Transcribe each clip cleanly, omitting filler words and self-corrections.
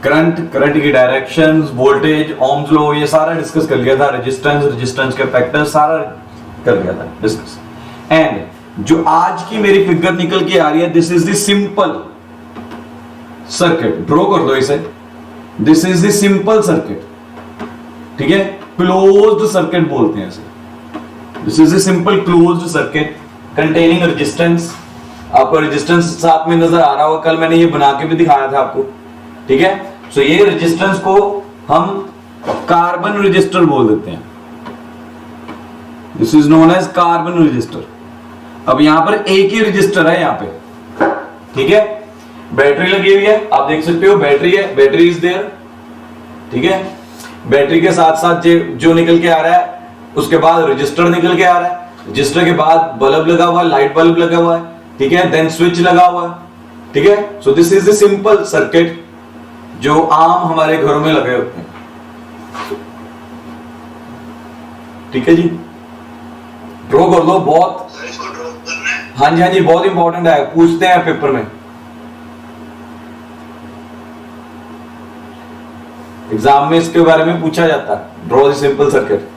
Current की directions, voltage, Ohm's law, ये सारा डिस्कस कर लिया था। रेजिस्टेंस के फैक्टर्स सारा कर लिया था डिस्कस। एंड जो आज की मेरी फिगर निकल के आ रही है, this is the simple circuit. Draw कर दो इसे। This is the simple circuit, ठीक है, क्लोज्ड सर्किट बोलते हैं इसे। This is the simple closed circuit containing resistance. आपको रेजिस्टेंस साथ में नजर आ रहा होगा, कल मैंने ये बना के भी दिखाया था आपको, ठीक है। सो ये रेजिस्टेंस को हम कार्बन रजिस्टर बोल देते हैं। This is known as carbon register. अब यहां पर एक ही रजिस्टर है यहां पे, ठीक है। बैटरी लगी हुई है, आप देख सकते हो बैटरी है, बैटरी इज देयर, ठीक है। बैटरी के साथ साथ जो निकल के आ रहा है, उसके बाद रजिस्टर निकल के आ रहा है, रजिस्टर के बाद बल्ब लगा हुआ है, लाइट बल्ब लगा हुआ है, ठीक है, देन स्विच लगा हुआ है, ठीक है। So this is the simple circuit जो आम हमारे घरों में लगे होते हैं, ठीक है जी। ड्रॉ कर लो, बहुत, हाँ जी हाँ जी, बहुत इंपॉर्टेंट है, पूछते हैं पेपर में, एग्जाम में इसके बारे में पूछा जाता है। ड्रॉ द सिंपल सर्किट,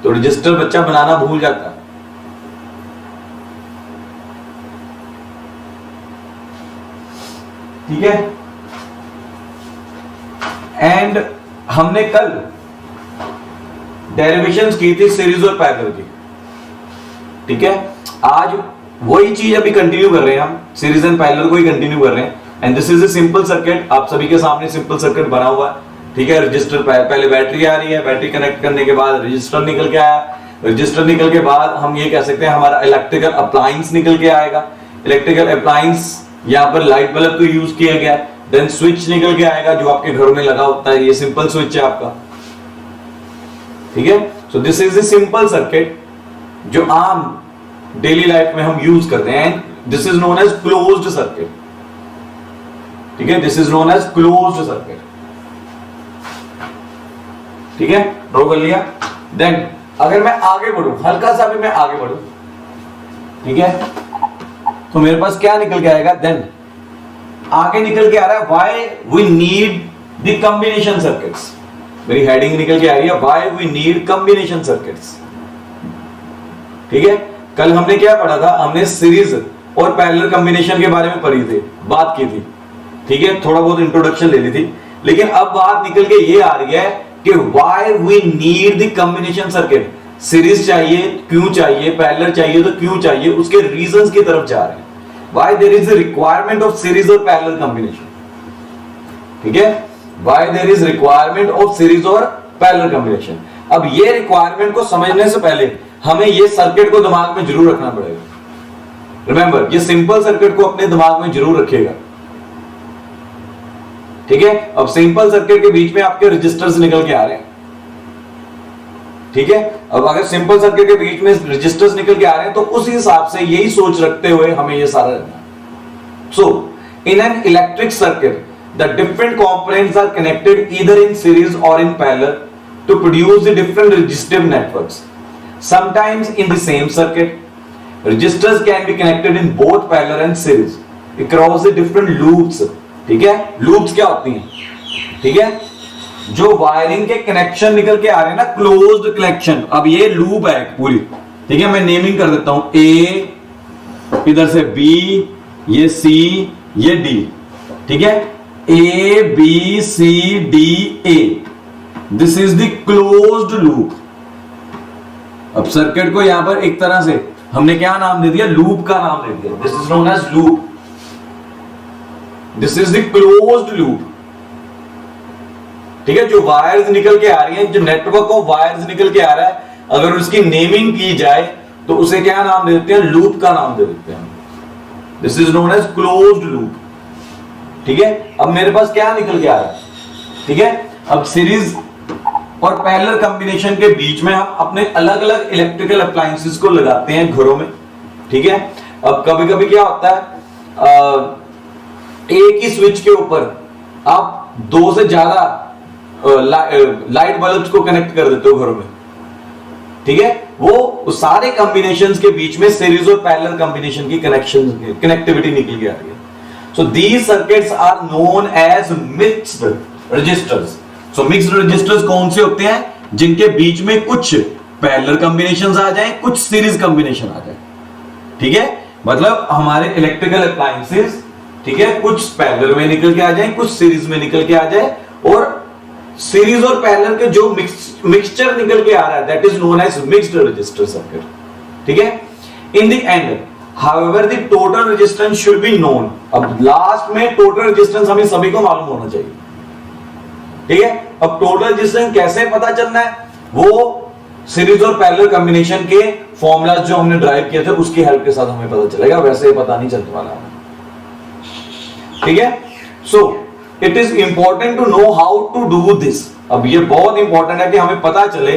तो रजिस्टर बच्चा बनाना भूल जाता है। ठीक है। एंड हमने कल डेरिवेशंस की थी सीरीज और पैरेलल की, ठीक है। आज वही चीज अभी कंटिन्यू कर रहे हैं, हम सीरीज एंड पैरेलल को ही कंटिन्यू कर रहे हैं। And this is a simple circuit, आप सभी के सामने सिंपल सर्किट बना हुआ है, ठीक है। रजिस्टर पहले बैटरी आ रही है, बैटरी कनेक्ट करने के बाद रजिस्टर निकल के आया, रजिस्टर निकल के बाद हम ये कह सकते हैं हमारा इलेक्ट्रिकल अप्लायंस निकल के आएगा। इलेक्ट्रिकल अप्लायंस यहाँ पर लाइट बल्ब को यूज किया गया, देन स्विच निकल के आएगा जो आपके घरों में लगा होता है, ये सिंपल स्विच है आपका, ठीक है। So this is a simple circuit जो आम डेली लाइफ में हम यूज करते हैं। This is known as closed circuit, ठीक है, this is known as closed circuit, ठीक है। ड्रॉ कर लिया। देन अगर मैं आगे बढ़ूं, हल्का सा भी मैं आगे बढ़ूं, ठीक है, तो मेरे पास क्या निकल के आएगा, देन आगे निकल के आ रहा है why we need the combination circuits. मेरी हेडिंग निकल के आ रही है why we need combination circuits, ठीक है। कल हमने क्या पढ़ा था, हमने सीरीज और पैरेलल कॉम्बिनेशन के बारे में पढ़ी थी, बात की थी, ठीक है, थोड़ा बहुत इंट्रोडक्शन ले ली थी। लेकिन अब बात निकल के ये आ रही है कि why we need the combination circuit. Series चाहिए क्यों चाहिए, पैरेलल चाहिए तो क्यों चाहिए, उसके रीजंस की तरफ जा रहे हैं। Why there is the requirement of series और पैरेलल कॉम्बिनेशन, ठीक है, why there is requirement of series और पैरेलल कॉम्बिनेशन। अब ये रिक्वायरमेंट को समझने से पहले हमें ये सर्किट को दिमाग में जरूर रखना पड़ेगा। रिमेंबर, ये सिंपल सर्किट को अपने दिमाग में जरूर रखिएगा, ठीक है। अब सिंपल सर्किट के बीच में आपके रजिस्टर्स निकल के आ रहे हैं, ठीक है। अब अगर सिंपल सर्किट के बीच में रजिस्टर्स निकल के आ रहे हैं तो उस हिसाब से यही सोच रखते हुए हमें ये सारा रखना। So in an electric circuit the different components are connected either in series और in parallel to produce the different resistive networks. Sometimes in the same circuit resistors can be connected in both parallel and series across the different loops, ठीक है। Loops क्या होती हैं, ठीक है, जो wiring के कनेक्शन निकल के आ रहे हैं ना, क्लोज्ड कनेक्शन। अब ये लूप है पूरी, ठीक है, मैं नेमिंग कर देता हूं, ए, इधर से बी, ये सी, ये डी, ठीक है, A B C D A, this is the closed loop. अब सर्किट को यहां पर एक तरह से हमने क्या नाम दे दिया, लूप का नाम दे दिया, this is known as loop, this is the closed loop, ठीक है। जो वायर्स निकल के आ रही हैं, जो नेटवर्क ऑफ वायर्स निकल के आ रहा है, अगर उसकी नेमिंग की जाए तो उसे क्या नाम दे देते हैं, लूप का नाम दे देते हैं, this is known as closed loop, ठीक है। अब मेरे पास क्या निकल के आ रहा है, ठीक है। अब सीरीज और पैरेलल कॉम्बिनेशन के बीच में हम अपने अलग अलग इलेक्ट्रिकल अप्लायंसेस को लगाते हैं घरों में, ठीक है। अब कभी कभी क्या होता है, एक ही स्विच के ऊपर आप दो से ज्यादा लाइट बल्ब्स को कनेक्ट कर देते हो घरों में, ठीक है। वो सारे कॉम्बिनेशंस के बीच में सीरीज और पैरेलल कॉम्बिनेशन की कनेक्टिविटी निकल के आ रही है। So these circuits are known as mixed registers. So mixed registers कौन से होते हैं? जिनके बीच में कुछ पैरेलल कॉम्बिनेशंस आ जाए, कुछ सीरीज कॉम्बिनेशन आ जाए। ठीक है, मतलब हमारे इलेक्ट्रिकल अप्लायंसेस, ठीक है, कुछ पैरेलल में निकल के आ जाए, कुछ सीरीज में निकल के आ जाए, और सीरीज और पैरेलल के जो मिक्सचर निकल के आ रहा है, that is known as mixed register circuit. ठीक है, in the end however the total resistance should be known. अब लास्ट में टोटल रेजिस्टेंस हमें सभी को मालूम होना चाहिए। ठीक है, अब टोटल रेजिस्टेंस कैसे पता चलना है? वो सीरीज और पैरेलल कॉम्बिनेशन के फॉर्मूला जो हमने ड्राइव किए थे उसकी हेल्प के साथ हमें पता चलेगा, वैसे पता नहीं चलने वाला है। ठीक है, so it is important to know how to do this. अब ये बहुत इंपॉर्टेंट है कि हमें पता चले।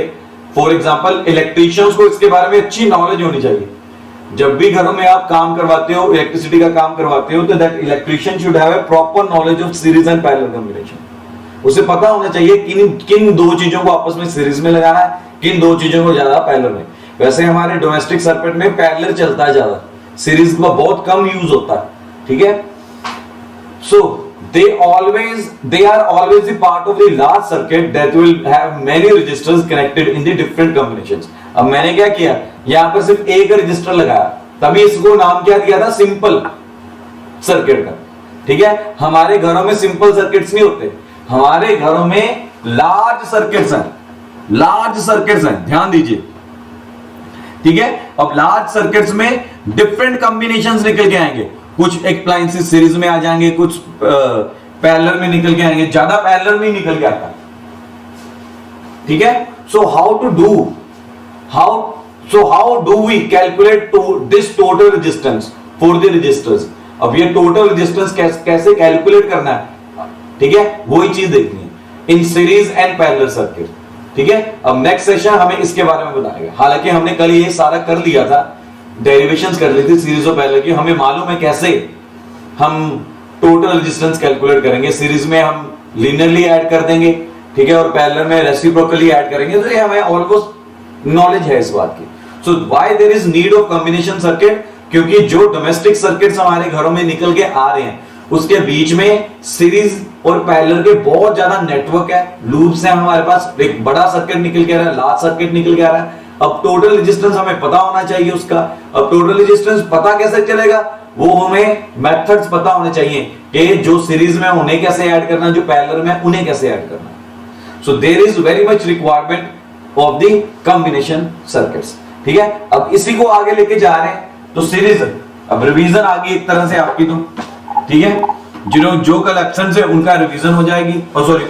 फॉर एग्जांपल इलेक्ट्रीशियंस को इसके बारे में अच्छी नॉलेज होनी चाहिए। जब भी घरों में आप काम करवाते हो, इलेक्ट्रिसिटी का काम करवाते हो, तो that electrician should have a proper knowledge of series and parallel combination. उसे पता होना चाहिए किन दो चीजों को आपस में सीरीज में लगाना है, किन दो चीजों को ज्यादा पैरेलल में। वैसे हमारे डोमेस्टिक सर्किट में पैरेलल चलता है ज्यादा, सीरीज का बहुत कम यूज होता है। ठीक है, सो they are always the part of the large circuit that will have many resistors connected in the different combinations। अब मैंने क्या किया, यहां पर सिर्फ एक रजिस्टर लगाया, तभी इसको नाम क्या दिया था? सिंपल सर्किट का। ठीक है, हमारे घरों में सिंपल सर्किट्स नहीं होते, हमारे घरों में लार्ज सर्किट्स हैं, लार्ज सर्किट्स हैं, ध्यान दीजिए। ठीक है, अब लार्ज सर्किट्स में डिफरेंट कॉम्बिनेशंस निकल के आएंगे। कुछ अप्लायंसेस सीरीज में आ जाएंगे, कुछ पैरेलल में निकल के आएंगे, ज्यादा पैरेलल में निकल के आता है। ठीक है, so how do we calculate this total resistance for the registers. अब ये टोटल रेजिस्टेंस कैसे कैलकुलेट करना है? ठीक है, वही चीज देखनी है in series and parallel circuit. ठीक है, अब नेक्स्ट सेशन हमें इसके बारे में बताएगा। हालांकि हमने कल ये सारा कर लिया था, डेरिवेशंस कर ली थी सीरीज और पैरेलल की। हमें मालूम है कैसे हम टोटल रेजिस्टेंस कैलकुलेट करेंगे। सीरीज में हम लीनियरली ऐड कर देंगे, ठीक है, और पैरेलल में रेसिप्रोकली ऐड करेंगे। तो ये हमें ऑलमोस्ट नॉलेज है इस बात की। So why there is need of combination circuit? क्योंकि जो डोमेस्टिक सर्किट्स हमारे घरों में निकल के आ रहे हैं, उसके बीच में सीरीज और पैरेलल के बहुत ज्यादा नेटवर्क है, लूप्स हैं हमारे पास। एक बड़ा सर्किट निकल के आ रहा है, लार्ज सर्किट निकल के आ रहा है। अब टोटल रेजिस्टेंस हमें पता होना चाहिए उसका। अब टोटल रेजिस्टेंस पता कैसे चलेगा? वो हमें मेथड्स पता होने चाहिए कि जो सीरीज में उन्हें कैसे ऐड करना, जो पैरेलल में उन्हें कैसे ऐड करना। So there is very much requirement of the combination circuits. ठीक है, अब इसी को आगे लेके जा रहे हैं। तो सीरीज, अब रिवीजन आ गई एक तरह से आपकी। तो ठीक है, जिन्होंने जो कल एब्सेंट है उनका रिवीजन हो जाएगी, और सॉरी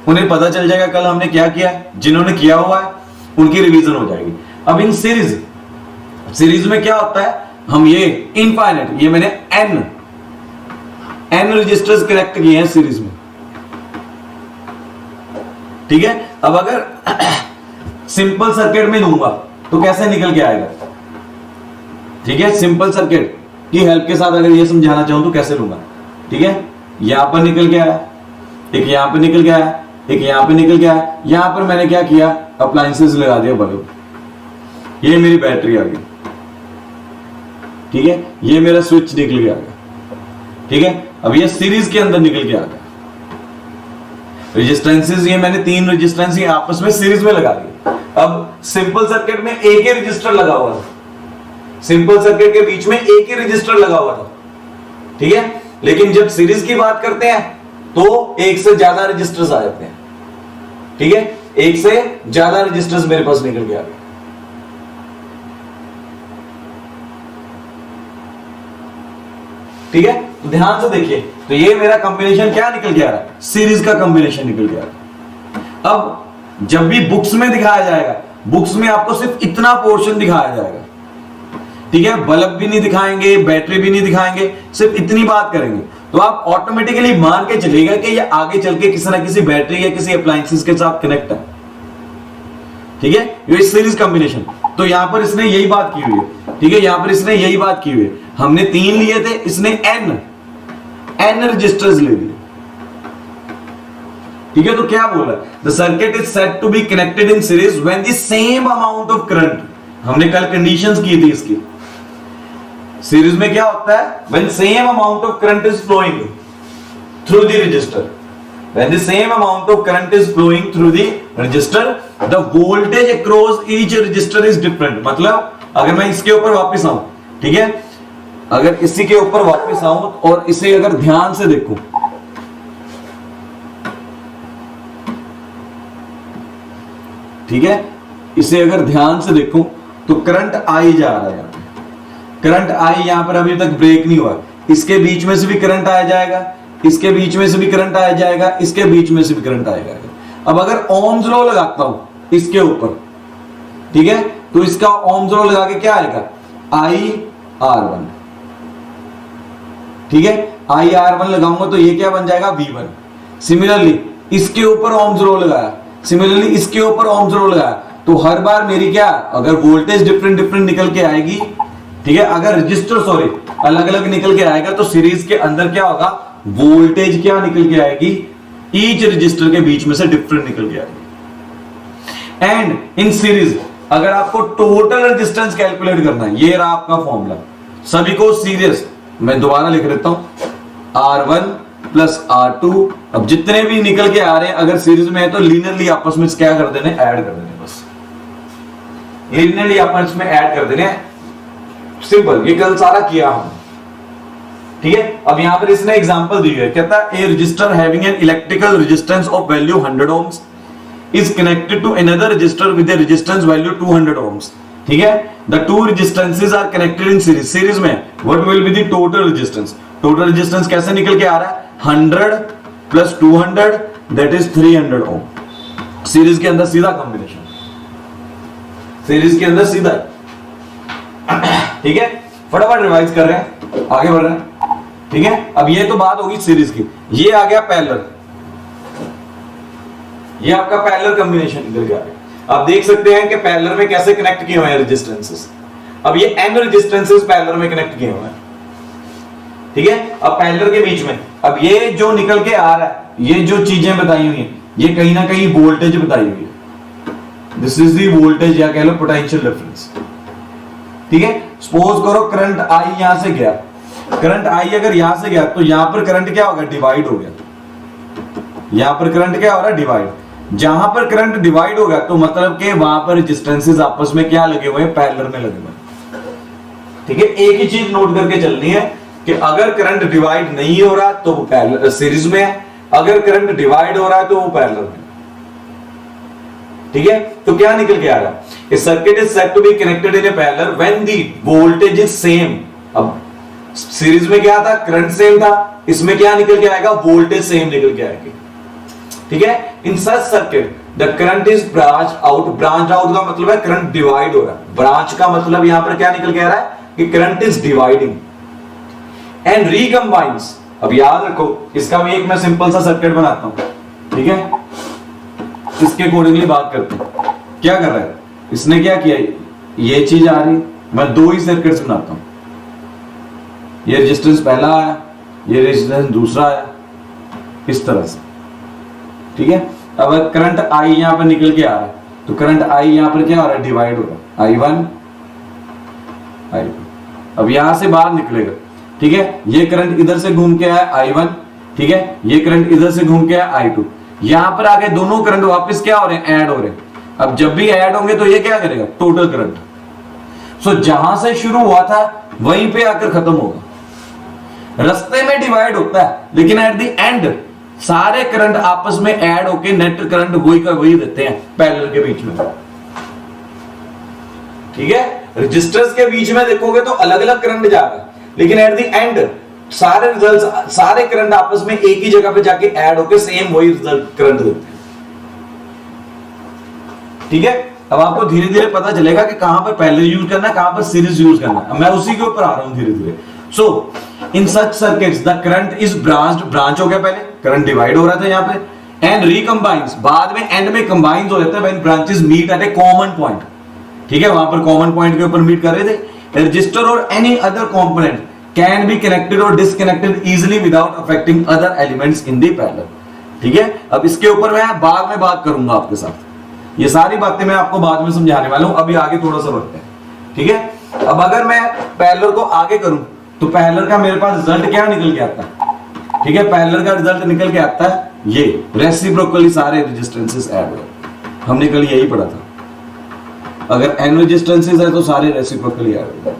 उन्हें पता चल जाएगा कल हमने क्या किया। जिन्होंने किया हुआ है उनकी रिवीजन हो जाएगी। अब इन सीरीज में क्या होता है, हम ये इनफाइनाइट, ये मैंने एन रजिस्टर्स कनेक्ट किए हैं सीरीज में। ठीक है, अब अगर सिंपल सर्किट में लूंगा तो कैसे निकल के आएगा? ठीक है, सिंपल सर्किट की हेल्प के साथ अगर ये समझाना चाहूं तो कैसे लूंगा? ठीक है, यहां पर निकल के आया, एक यहां पर निकल के आया, एक यहां पे निकल के आया। यहां पर मैंने क्या किया? अप्लायंसेस लगा दिया बल्ब। ये मेरी बैटरी आ गई। ठीक है, ये मेरा स्विच निकल के आ गया। ठीक है, अब ये सीरीज के अंदर निकल के आ गया। रेजिस्टेंसेस, ये मैंने 3 रेजिस्टेंस आपस में सीरीज में लगा दिए। अब सिंपल सर्किट में एक ही रजिस्टर लगा हुआ था, सिंपल सर्किट के बीच में एक ही रजिस्टर लगा हुआ था। ठीक है, लेकिन जब सीरीज की बात करते हैं तो एक से ज्यादा रजिस्टर्स आ जाते हैं। ठीक है, एक से ज्यादा रजिस्टर्स मेरे पास निकल के आ गए। ठीक है, तो ध्यान से देखिए, तो ये मेरा कॉम्बिनेशन क्या निकल के आ रहा है? सीरीज का कॉम्बिनेशन निकल के आ रहा है। अब जब भी बुक्स में दिखाया जाएगा, बुक्स में आपको सिर्फ इतना पोर्शन दिखाया जाएगा। ठीक है, बल्ब भी नहीं दिखाएंगे, बैटरी भी नहीं दिखाएंगे, सिर्फ इतनी बात करेंगे। तो आप ऑटोमेटिकली मान के चलेगा कि ये आगे चल के किसी ना किसी बैटरी या किसी अप्लायंसेस के साथ कनेक्ट है। ठीक है, ये सीरीज कॉम्बिनेशन। तो यहां पर इसने यही बात की हुई है। ठीक है, यहां पर इसने यही बात की हुई है। हमने 3 लिए थे, इसने एन रजिस्टर्स ले लिए। ठीक है, तो क्या बोला? The circuit is said to be connected in series when the same amount of current. हमने कल कंडीशंस की थी इसकी। सीरीज में क्या होता है? When same amount of current is flowing through the register, When the same amount of current is flowing through the resistor, the voltage across each resistor is different. मतलब अगर मैं इसके ऊपर वापस आऊं, ठीक है, अगर इसी के ऊपर वापस आऊं और इसे अगर ध्यान से देखूं, ठीक है, इसे अगर ध्यान से देखूं तो करंट आई जा रहा है, करंट आई यहां पर अभी तक ब्रेक नहीं हुआ, इसके बीच में से भी करंट आया जाएगा, इसके बीच में से भी करंट आया जाएगा, इसके बीच में से भी करंट आया जाएगा। अब अगर ओम्स लॉ लगाता हूं इसके ऊपर, ठीक है, तो इसका ओम्स लॉ लगा के क्या आएगा, आई आर वन, ठीक है, आई आर वन लगाऊंगा तो ये क्या बन जाएगा, V1। सिमिलरली इसके ऊपर ओम्स लॉ लगाया, सिमिलरली इसके ऊपर ओम्स लॉ लगाया, तो हर बार मेरी क्या, अगर वोल्टेज डिफरेंट डिफरेंट निकल के आएगी, ठीक है, अगर रजिस्टर सॉरी अलग अलग निकल के आएगा तो सीरीज के अंदर क्या होगा, वोल्टेज क्या निकल के आएगी, ईच रजिस्टर के बीच में से डिफरेंट निकल के आएगी। एंड इन सीरीज अगर आपको टोटल रेजिस्टेंस कैलकुलेट करना है, ये रहा आपका फॉर्मूला, सभी को सीरीज मैं दोबारा लिख देता हूं, R1 प्लस R2, अब जितने भी निकल के आ रहे हैं अगर सीरीज में है तो लीनियरली आपस में क्या कर देने, ऐड कर देने, बस लीनियरली आपस में ऐड कर देने, सिंपल, ये कल सारा किया हम, ठीक है। अब यहां पर इसने एग्जांपल दी है, कहता है a resistor having an electrical resistance of value 100 ohms is connected to another resistor with a resistance value 200 ohms, ठीक है। The two resistances are connected in series, series में what will be the total resistance, total resistance कैसे निकल के आ रहा है, 100 plus 200 that is 300 ohm, series के अंदर सीधा कॉम्बिनेशन, सीरीज के अंदर सीधा, ठीक है। फटाफट रिवाइज कर रहे हैं, आगे बढ़ रहे हैं, ठीक है। अब ये तो बात होगी सीरीज की, ये आ गया पैरेलल, ये आपका पैरेलल कॉम्बिनेशन निकल गया। आप देख सकते हैं कि पैरेलल में कैसे कनेक्ट किए हुए हैं रेजिस्टेंसेस, अब ये n रेजिस्टेंसेस पैरेलल में कनेक्ट किए हुए हैं, ठीक है। अब पैरेलल के बीच में अब ये जो निकल के आ रहा है, ये जो चीजें बताई हुई हैं, ये कहीं ना कहीं वोल्टेज बताई हुई है, दिस इज दी वोल्टेज या कह लो पोटेंशियल डिफरेंस, ठीक है। सपोज करो करंट आई यहां से गया, करंट आई अगर यहां से गया तो यहां पर करंट क्या होगा, डिवाइड हो गया, यहां पर करंट क्या हो रहा है, डिवाइड, जहां पर करंट डिवाइड होगा तो मतलब कि वहां पर रेजिस्टेंसेस आपस में क्या लगे हुए हैं, पैरेलल में लगे हुए हैं, ठीक है। एक ही चीज नोट करके चलनी है कि अगर करंट डिवाइड नहीं हो रहा तो वो पैरेलल सीरीज में है, अगर करंट डिवाइड हो रहा है तो वो पैरेलल में, ठीक है। तो क्या निकल के आ रहा है, a circuit is said to be connected in a parallel when the voltage is same। अब सीरीज में क्या था, करंट सेम था, इसमें क्या निकल के आएगा, वोल्टेज सेम निकल के आएगी, ठीक है। In such circuit the current is branch out, branch out का मतलब है करंट डिवाइड हो रहा है, ब्रांच का मतलब यहां पर क्या निकल के आ रहा है कि करंट इज डिवाइडिंग एंड रिकंबाइंस। अब याद रखो, इसका भी एक मैं सिंपल सा सर्किट बनाता हूं, ठीक है, इसके अकॉर्डिंगली बात करते हैं। क्या कर रहा है, इसने क्या किया, ये चीज आ रही, मैं दो ही सर्किट्स बनाता हूं, ये रेजिस्टेंस पहला आया, ये रेजिस्टेंस दूसरा आया, इस तरह से, ठीक है। अब करंट आई यहां पर निकल के आ रहा है तो करंट आई यहां पर क्या हो रहा है, डिवाइड हो रहा है, I1 I2, अब यहां से बाहर निकलेगा, ठीक है। ये करंट इधर से घूम के आया I1, ठीक है, ये करंट इधर से घूम के आया I2, यहां पर आके दोनों करंट वापस क्या हो रहे हैं, ऐड हो रहे हैं। अब जब भी ऐड होंगे तो ये क्या करेगा, टोटल करंट, सो जहां से शुरू हुआ था वहीं पे आकर खत्म होगा। रास्ते में डिवाइड होता है लेकिन एट द एंड सारे करंट आपस में ऐड होके नेट करंट वही का वही देते हैं पैरेलल के बीच में, ठीक है। रजिस्टर्स के बीच में देखोगे तो अलग अलग करंट जा रहा है, लेकिन एट द एंड सारे रिजल्ट, सारे करंट आपस में एक ही जगह पे जाके ऐड होके सेम वही रिजल्ट करंट देते हैं, ठीक है। अब आपको धीरे धीरे पता चलेगा कि कहां पर पैरेलल यूज करना है, कहां पर सीरीज यूज करना है, मैं उसी के ऊपर आ रहा हूं धीरे धीरे। So in such circuits the current is branched, branch हो गया, पहले करंट डिवाइड हो रहा था यहां पे, एंड रिकंबाइंस, बाद में एंड में कंबाइंस हो जाता है when branches meet at a common point, ठीक है, वहां पर कॉमन पॉइंट के ऊपर मीट कर रहे थे। रजिस्टर और any other component can be connected और disconnected easily without affecting other elements in the parallel, ठीक है। अब इसके ऊपर मैं बाद में बात करूंगा आपके साथ, ये सारी बातें मैं आपको बाद में समझाने वाला हूं, अभी आगे थोड़ा सा बढ़ते हैं, ठीक है। अब अगर मैं पैरेलल को आगे करूं तो पैरेलल का मेरे पास रिजल्ट क्या निकल के आता है, ठीक है, पैरेलल का रिजल्ट निकल के आता है ये, रेसिप्रोकली सारे रेजिस्टेंसेस ऐड हो, हमने कल यही पढ़ा था, अगर n रेजिस्टेंसेस है तो सारे रेसिप्रोकली ऐड हो।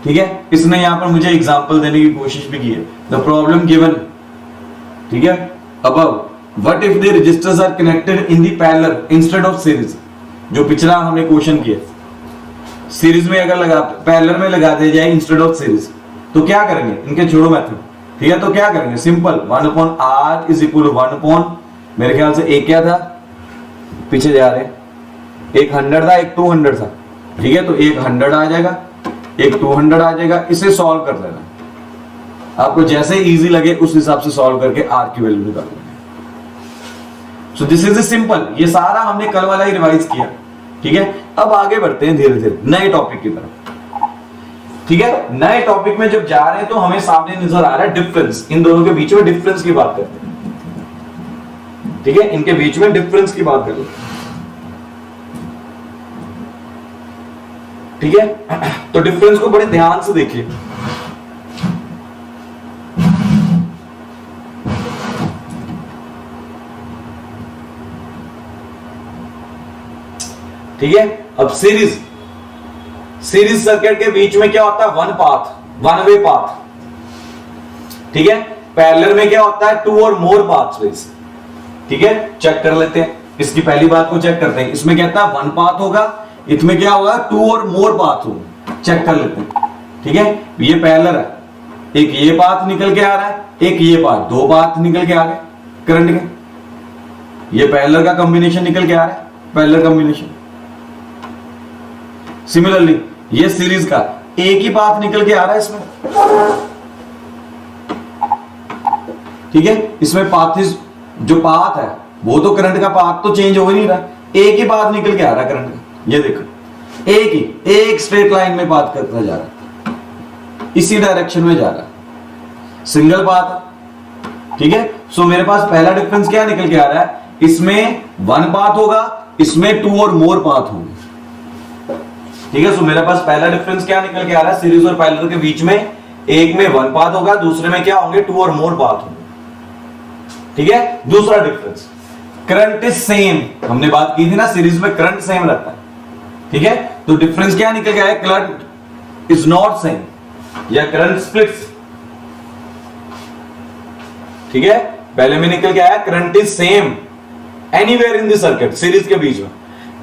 ठीक है, इसने यहां पर मुझे एग्जांपल देने की कोशिश भी की है। द प्रॉब्लम गिवन, ठीक है, above, what if the resistors are connected in the parallel instead of series, जो पिछला हमने क्वेश्चन किया, सीरीज में अगर लगा, पैरेलल में लगा दिया जाए इंस्टेड ऑफ सीरीज, तो क्या करेंगे, इनके छोड़ो मेथड, ठीक है, तो क्या करेंगे, simple 1/r is equal to 1/, मेरे ख्याल से एक क्या था, पीछे जा रहे, एक 100 था, एक 200 था, ठीक है, तो एक 100 आ जाएगा, एक 200 आ जाएगा, इसे सॉल्व कर लेना, आपको जैसे इजी लगे उस हिसाब से सॉल्व करके r की वैल्यू निकाल लेना। सो दिस इज सिंपल, ये सारा हमने कल वाला ही रिवाइज किया। ठीक है, अब आगे बढ़ते हैं धीरे धीरे नए टॉपिक की तरफ। ठीक है, नए टॉपिक में जब जा रहे हैं तो हमें सामने नजर आ रहा है डिफरेंस, इन दोनों के बीच में डिफरेंस की बात करते हैं। ठीक है, इनके बीच में डिफरेंस की बात करें। ठीक है, तो डिफरेंस को बड़े ध्यान से देखिए। ठीक है, अब सीरीज सर्किट के बीच में क्या होता है, one path, one way path. ठीक है, पैरेलल में क्या होता है, टू और मोर पाथवेज। ठीक है, चेक कर लेते हैं, इसकी पहली बात को चेक करते हैं। इसमें कहता है वन पाथ होगा, इसमें क्या होगा, टू और मोर पाथ होगा। चेक कर लेते हैं। ठीक है, ये पैरेलल है, एक ये पाथ निकल के आ रहा है, एक ये पाथ, दो पाथ निकल के आ गए करंट के। ये पैरेलल का कॉम्बिनेशन निकल के आ रहा है, पैरेलल कॉम्बिनेशन। सिमिलरली ये सीरीज का एक ही पाथ निकल के आ रहा है इसमें। ठीक है, इसमें पाथ, जो पाथ है वो तो करंट का पाथ तो चेंज हो ही नहीं रहा, एक ही पाथ निकल के आ रहा है करंट का। ये देखो, एक ही, एक स्ट्रेट लाइन में पाथ करता जा रहा है, इसी डायरेक्शन में जा रहा है, सिंगल पाथ है। ठीक है, सो मेरे पास पहला डिफरेंस क्या निकल के आ रहा है, इसमें वन पाथ होगा, इसमें टू और मोर पाथ होंगे। ठीक है, सो मेरे पास पहला डिफरेंस क्या निकल के आ रहा है, सीरीज और पैरेलल के बीच में, एक में वन पाथ होगा, दूसरे में क्या होंगे, टू और मोर पाथ होंगे। ठीक है, दूसरा डिफरेंस, करंट इज सेम, हमने बात की थी ना, सीरीज में करंट सेम रहता है। ठीक है, तो डिफरेंस क्या निकल गया है, करंट इज नॉट सेम या करंट स्प्लिट्स। ठीक है, पहले में निकल के आया current is same anywhere in the circuit, series के बीच में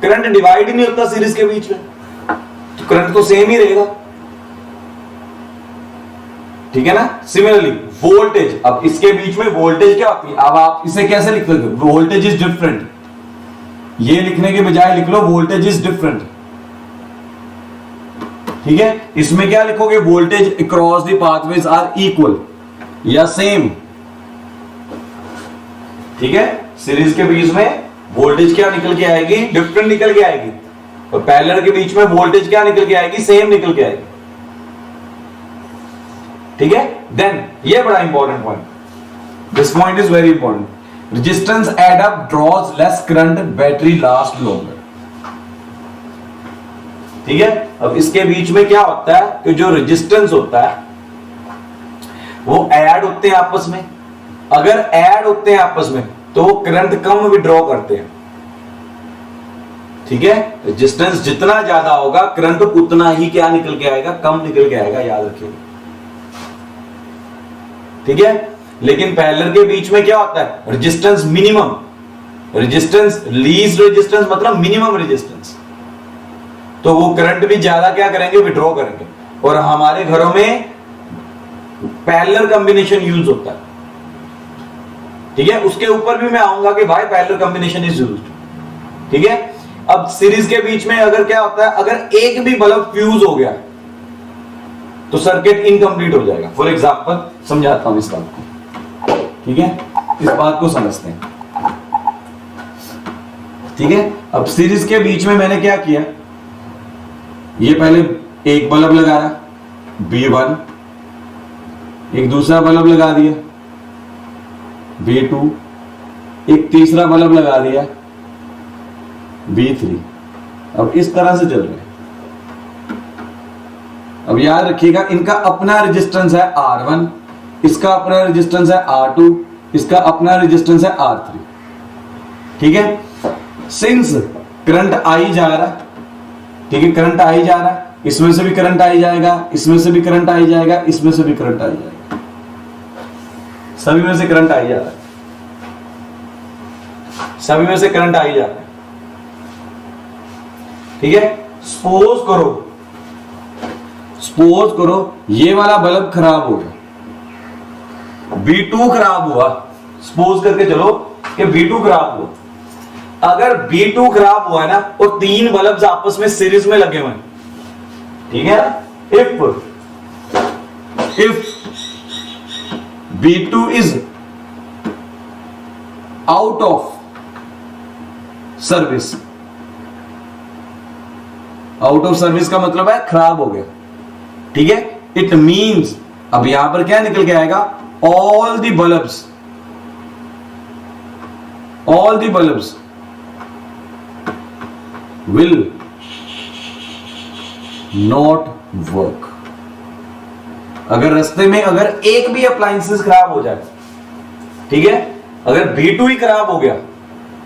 करंट डिवाइड ही नहीं होता, सीरीज के बीच में तो करंट तो सेम ही रहेगा। ठीक है ना, सिमिलरली वोल्टेज, अब इसके बीच में वोल्टेज क्या होती है, अब आप इसे कैसे लिख दोगे, वोल्टेज इज डिफरेंट, ये लिखने के बजाय लिख लो वोल्टेज इज डिफरेंट। ठीक है, इसमें क्या लिखोगे, voltage across the pathways are equal या सेम। ठीक है, सीरीज के बीच में वोल्टेज क्या निकल के आएगी, डिफरेंट निकल के आएगी, और पैरेलल के बीच में वोल्टेज क्या निकल के आएगी, सेम निकल के आएगी। ठीक है, देन ये बड़ा important point, this point is very important, resistance add up draws less current, battery last longer. ठीक है, अब इसके बीच में क्या होता है कि जो रेजिस्टेंस होता है वो ऐड होते हैं आपस में, अगर ऐड होते हैं आपस में तो वो करंट कम विड्रॉ करते हैं। ठीक है, रेजिस्टेंस जितना ज्यादा होगा करंट उतना ही क्या निकल के आएगा, कम निकल के आएगा, याद रखिए। ठीक है, लेकिन पैरेलल के बीच में क्या होता है, resistance minimum, resistance least resistance मतलब मिनिमम रेजिस्टेंस, तो वो करंट भी ज्यादा क्या करेंगे, विड्रॉ करेंगे। और हमारे घरों में पैरेलल कॉम्बिनेशन यूज होता है। ठीक है, उसके ऊपर भी मैं आऊंगा कि भाई पैरेलल कॉम्बिनेशन इज यूज्ड। ठीक है, अब सीरीज के बीच में अगर क्या होता है, अगर एक भी बल्ब फ्यूज हो गया तो सर्किट इनकम्प्लीट हो जाएगा। फॉर एग्जांपल समझाता हूं इस बात को। ठीक है, इस बात को समझते हैं। ठीक है, अब सीरीज के बीच में मैंने क्या किया, ये पहले एक बल्ब लगाया B1, एक दूसरा बल्ब लगा दिया B2, एक तीसरा बल्ब लगा दिया B3। अब इस तरह से चल रहे हैं। अब याद रखिएगा, इनका अपना रेजिस्टेंस है R1, इसका अपना रेजिस्टेंस है R2, इसका अपना रेजिस्टेंस है R3। ठीक है, सिंस करंट आई जा रहा, ठीक है, करंट आई जा रहा, इसमें से भी करंट आई जाएगा, इसमें से भी करंट आई जाएगा, इसमें से भी करंट आई जाएगा, सभी में से करंट आई जा रहा है, सभी में से करंट आई जा रहा है। ठीक है, सपोज करो ये वाला बल्ब खराब हो गया, B2 खराब हुआ, सपोज करके चलो कि B2 खराब हुआ। अगर B2 खराब हुआ है ना और 3 बल्ब आपस में सीरीज में लगे हुए हैं, ठीक है, if B2 is out of service, out of service का मतलब है खराब हो गया। ठीक है, इट मींस अब यहां पर क्या निकल के आएगा, all the bulbs will not work। अगर रास्ते में अगर एक भी अप्लायंसेस खराब हो जाए, ठीक है, अगर B2 ही खराब हो गया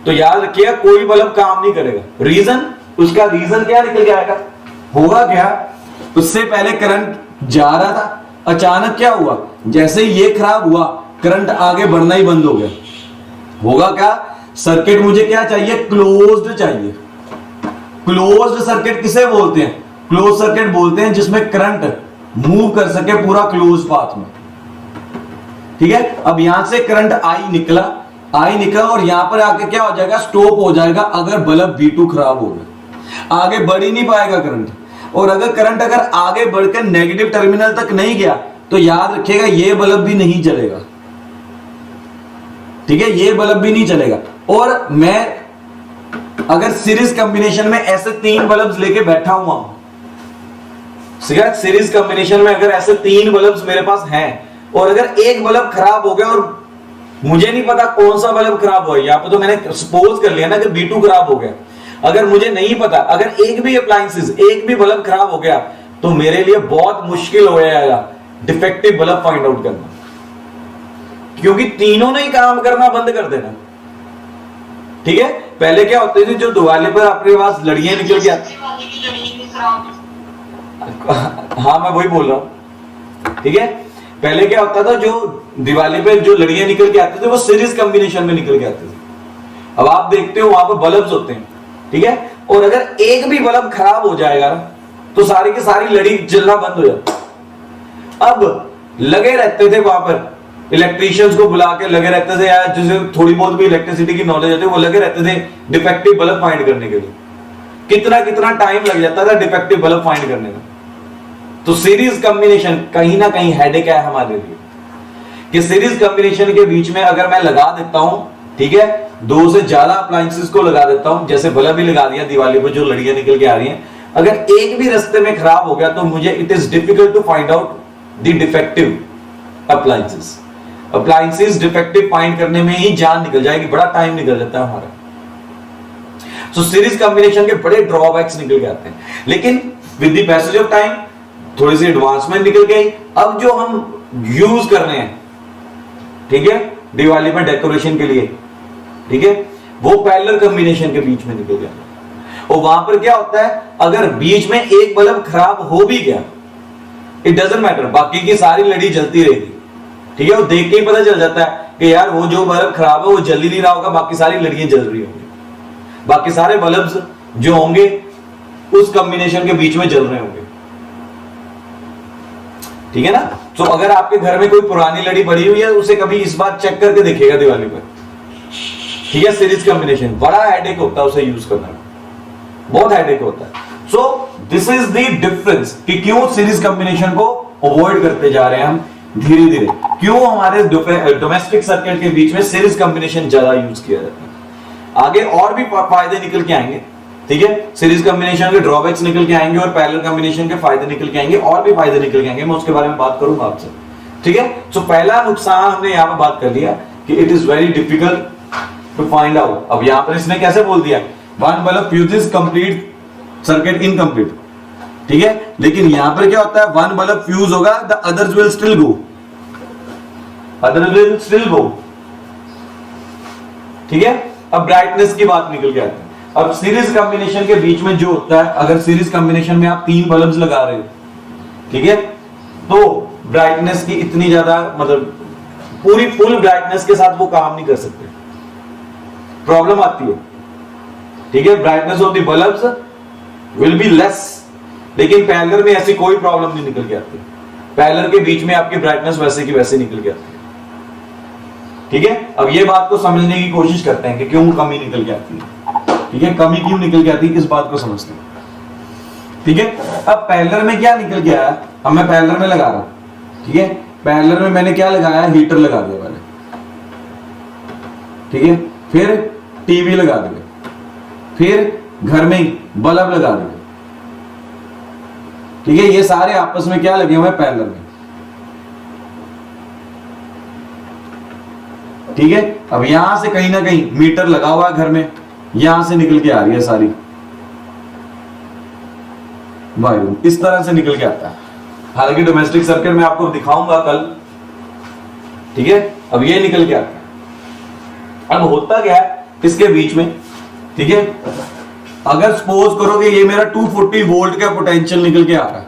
तो याद रखिएगा कोई बल्ब काम नहीं करेगा। रीजन, उसका रीजन क्या निकल के आएगा, होगा क्या, उससे पहले करंट जा रहा था, अचानक क्या हुआ, जैसे ही ये खराब हुआ करंट आगे बढ़ना ही बंद हो गया। होगा क्या, सर्किट मुझे क्या चाहिए, क्लोज्ड चाहिए। क्लोज्ड सर्किट किसे बोलते हैं, क्लोज सर्किट बोलते हैं जिसमें करंट मूव कर सके पूरा क्लोज पाथ में। ठीक है, अब यहां से करंट आई निकला और यहां पर आके क्या हो जाएगा, स्टॉप हो जाएगा अगर बल्ब B2 खराब हो गया, आगे बढ़ ही नहीं पाएगा करंट। और अगर करंट अगर आगे बढ़कर नेगेटिव टर्मिनल तक नहीं गया तो याद रखिएगा ये बल्ब भी नहीं चलेगा। ठीक है, ये बल्ब भी नहीं चलेगा। और मैं अगर सीरीज कॉम्बिनेशन में ऐसे 3 बल्ब्स लेके बैठा हुआ हूं, सीरीज कॉम्बिनेशन में अगर ऐसे 3 बल्ब्स मेरे पास हैं और अगर एक बल्ब खराब हो गया और मुझे नहीं पता कौन सा बल्ब खराब हुआ, यहां पे तो मैंने सपोज कर लिया ना कि B2 खराब हो गया, अगर मुझे नहीं पता, अगर एक भी अप्लायंसेस, एक भी बल्ब खराब हो गया तो मेरे लिए बहुत मुश्किल हो जाएगा डिफेक्टिव बल्ब फाइंड आउट करना, क्योंकि तीनों ने ही काम करना बंद कर देना। ठीक है, पहले क्या होते थे, जो दिवाली पर अपने पास लड़ियां निकल के आती, हाँ मैं वही बोल रहा हूं। ठीक है, पहले क्या होता था, जो दिवाली पे जो लड़ियां निकल के आते थे वो सीरीज कॉम्बिनेशन में निकल के आते थे। अब आप देखते हो वहां पर बल्ब्स होते हैं, ठीक है, और अगर एक भी बल्ब खराब हो जाएगा तो सारी की सारी लड़ी जलना बंद हो जाती। अब लगे रहते थे वहां पर, इलेक्ट्रीशियंस को बुला के लगे रहते थे, या जिसे थोड़ी बहुत भी इलेक्ट्रिसिटी की नॉलेज होती है वो लगे रहते थे डिफेक्टिव बल्ब फाइंड करने के लिए। कितना टाइम लग जाता था डिफेक्टिव बल्ब फाइंड करने में। तो सीरीज कॉम्बिनेशन कहीं ना कहीं हेडेक है हमारे लिए, कि सीरीज कॉम्बिनेशन के बीच में अगर मैं लगा देता हूं, ठीक है, 2 से ज्यादा अप्लायंसेस को लगा देता हूं, जैसे बल्ब भी लगा दिया दिवाली पर जो लड़ियां निकल के आ रही हैं, अगर एक भी रास्ते में खराब हो गया तो मुझे it is difficult to find out the defective appliances. Appliances defective find करने में ही जान निकल जाएगी, बड़ा टाइम निकल जाता है हमारा। सो सीरीज कॉम्बिनेशन के बड़े ड्रॉबैक्स निकल के आते हैं, लेकिन with the passage of time थोड़ी सी एडवांसमेंट निकल गई। अब जो हम यूज कर रहे हैं, ठीक है, दिवाली पर डेकोरेशन के लिए, ठीक है, वो पैरेलल कॉम्बिनेशन के बीच में निकल गया। और वहां पर क्या होता है, अगर बीच में एक बल्ब खराब हो भी गया, इट डजंट मैटर, बाकी की सारी लड़ी जलती रहेगी। ठीक है, वो देख के ही पता चल जाता है कि यार वो जो बल्ब खराब है वो जल ही नहीं रहा होगा, बाकी सारी लड़ियां जल रही होंगी, बाकी सारे बल्ब्स जो होंगे उस कॉम्बिनेशन के बीच में जल रहे होंगे। ठीक है ना। तो अगर आपके घर में कोई पुरानी लड़ी पड़ी हुई है उसे कभी इस बात चेक करके देखिएगा दिवाली पर, ठीक है। सीरीज कॉम्बिनेशन बड़ा हेडेक होता है उसे यूज करना, बहुत हेडेक होता है। So this is the difference कि क्यों सीरीज कॉम्बिनेशन को अवॉइड करते जा रहे हैं हम धीरे धीरे, क्यों हमारे डोमेस्टिक सर्किट के बीच में सीरीज कॉम्बिनेशन ज्यादा यूज किया जाता है। आगे और भी फायदे निकल के आएंगे, ठीक है। सीरीज कॉम्बिनेशन के ड्रॉबैक्स निकल के आएंगे और पैरेलल कॉम्बिनेशन के फायदे निकल के आएंगे, और भी फायदे निकल के आएंगे, मैं उसके बारे में बात करूंगा आपसे, ठीक है। सो पहला नुकसान हमने यहाँ पे बात कर लिया कि it is very difficult to find out. अब यहाँ पर इसने कैसे बोल दिया, one bulb fuse is complete circuit incomplete, ठीक है। लेकिन यहां पर क्या होता है, वन बल्ब फ्यूज होगा the others will still go, other will still go. ठीक है, अब ब्राइटनेस की बात निकल के आती है। अब सीरीज कॉम्बिनेशन के बीच में जो होता है, अगर सीरीज कॉम्बिनेशन में आप 3 बल्ब्स लगा रहे हो, ठीक है, तो ब्राइटनेस की इतनी ज्यादा मतलब पूरी फुल ब्राइटनेस के साथ वो काम नहीं कर सकते, प्रॉब्लम आती है। ठीक है, brightness of the bulbs will be less, लेकिन पैरेलल में ऐसी कोई प्रॉब्लम नहीं निकल के आती। पैरेलल के बीच में आपकी ब्राइटनेस वैसे की वैसे निकल के आती है। ठीक है, अब ये बात को समझने की कोशिश करते हैं कि क्यों कमी निकल के आती है। ठीक है, कमी क्यों निकल के आती है, इस बात को समझते हैं। ठीक है, अब पैरेलल में क्या निकल के आया, अब मैं पैरेलल में लगा रहा हूं। ठीक है, पैरेलल में मैंने क्या लगाया, हीटर लगा दिया पहले। ठीक है, फिर टीवी लगा दिया, फिर घर में ही बल्ब लगा दिया। ठीक है, ये सारे आपस में क्या लगे हुए हैं, पैरेलल में। ठीक है, अब यहां से कहीं ना कहीं मीटर लगा हुआ है घर में, यहां से निकल के आ रही है सारी वायु, इस तरह से निकल के आता है। हालांकि डोमेस्टिक सर्किट में आपको दिखाऊंगा कल। ठीक है, अब ये निकल के आता है। अब होता क्या है इसके बीच में, ठीक है, अगर सपोज करोगे ये मेरा 240 वोल्ट का पोटेंशियल निकल के आ रहा है,